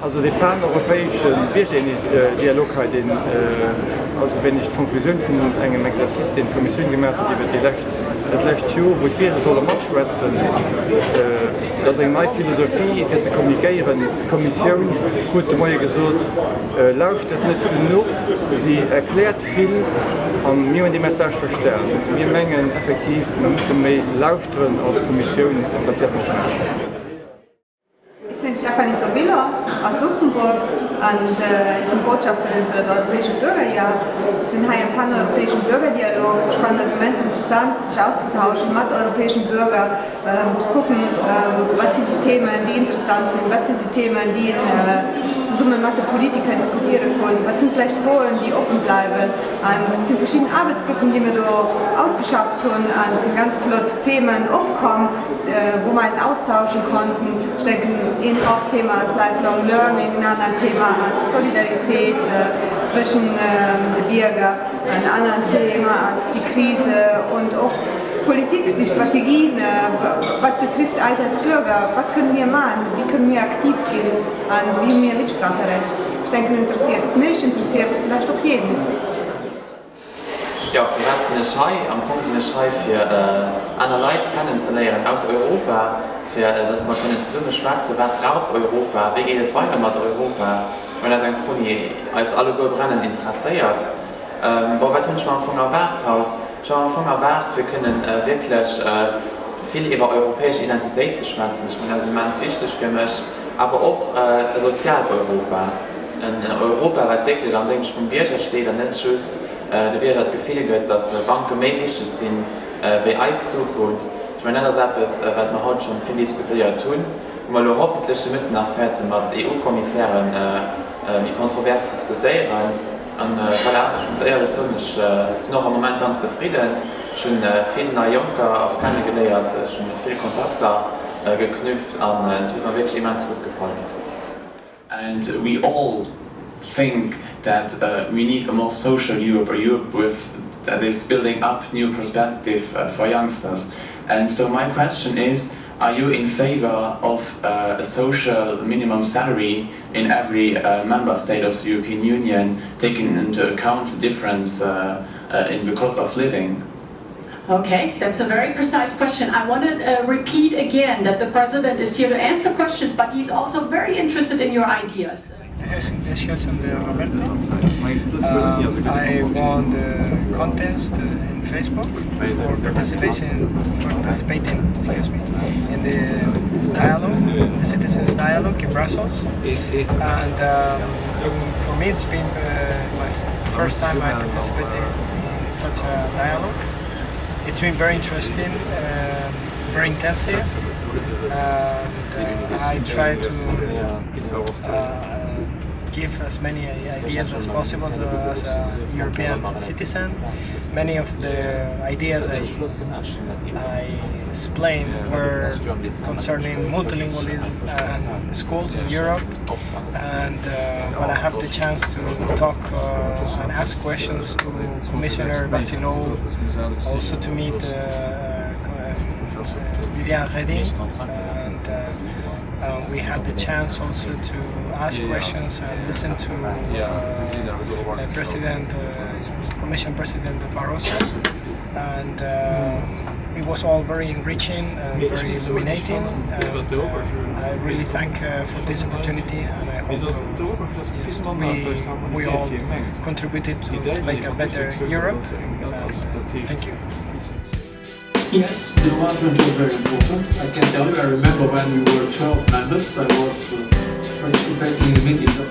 Also den paneuropäischen Dialog hat den, also wenn ich Konklusion von einem Exerzice den Kommission gemacht habe, die letzte Jahr, wo die Biere sollen mitschwätzen, dass eine neue Philosophie für zu kommunizieren, die Kommission hat mir gesagt, lauscht nicht genug, sie erklärt viel und wir haben die Message verstärkt. Wir mengen effektiv, wir müssen mehr lauschen als Kommission und das wird nicht mehr. Ich bin Stefanie Sobilla aus Luxemburg und ich bin Botschafterin für das Europäische Bürgerjahr. Wir sind hier im paneuropäischen Bürgerdialog. Ich fand das immens interessant, sich auszutauschen mit europäischen Bürgern, zu gucken, was sind die Themen, die interessant sind, was sind die Themen, die zusammen mit den Politikern diskutieren können, was sind vielleicht Fragen, die offen bleiben. Und es sind verschiedene Arbeitsgruppen, die wir da ausgeschafft haben und es sind ganz flott Themen aufgekommen, wo wir es austauschen konnten. Ich denke, ein Hauptthema ist Lifelong Learning, ein anderes Thema ist Solidarität zwischen den Bürgern, ein anderes Thema ist die Krise und auch Politik, die Strategien, was betrifft uns als Bürger, was können wir machen, wie können wir aktiv gehen und wie wir Mitspracherecht. Ich denke, interessiert mich, interessiert vielleicht auch jeden. Ja, für eine Schei, am Anfang eine Schei für andere Leute kennenzulernen aus Europa, für dass man zusammen schwätzen, was braucht Europa, wie geht es weiter mit Europa, wenn das ein Fruni als alle brennen interessiert. Aber was tun wir am Anfang erwartet? Ich habe am Anfang erwartet, wir können wirklich viel über europäische Identität zu schwätzen. Ich meine, das ist ganz wichtig für mich, aber auch Sozial-Europa. Ein Europa, das wirklich an den vom Bürger steht und nicht just der Bürger hat Gefühl gehört, dass Banken mehr wichtig sind wie als Zukunft. Ich meine, das ist etwas, was wir heute schon viel diskutiert tun, und wir hoffentlich mit nachfährt mit EU-Kommissären die kontrovers diskutieren. Und voilà, ich muss ehrlich sagen, ich bin noch im Moment ganz zufrieden. Schon viele neue Junker auch kennengelernt, schon viele Kontakte geknüpft und es hat mir wirklich immens gut gefallen. And we all think that we need a more social Europe, a Europe that is building up new perspective for youngsters. And so my question is, are you in favor of a social minimum salary in every member state of the European Union, taking into account the difference in the cost of living? Okay, that's a very precise question. I want to repeat again that the President is here to answer questions, but he's also very interested in your ideas. Yes, and Roberto. I won the contest in Facebook for participating in the dialogue, the citizens dialogue in Brussels. And for me, it's been my first time I participated in such a dialogue. It's been very interesting, very intensive, and I try to give as many ideas as possible as a European citizen. Many of the ideas I explained were concerning multilingualism and schools in Europe, and when I have the chance to talk and ask questions to Commissioner Vassiliou, also to meet Viviane Reding, and we had the chance also to ask questions and listen to Commission President Barroso, and it was all very enriching and very illuminating. And I really thank for this opportunity, and I hope we all contributed to make a better Europe. And thank you. Yes, the environment was very important. I can tell you, I remember when we were 12 members, I was participating in the meetings of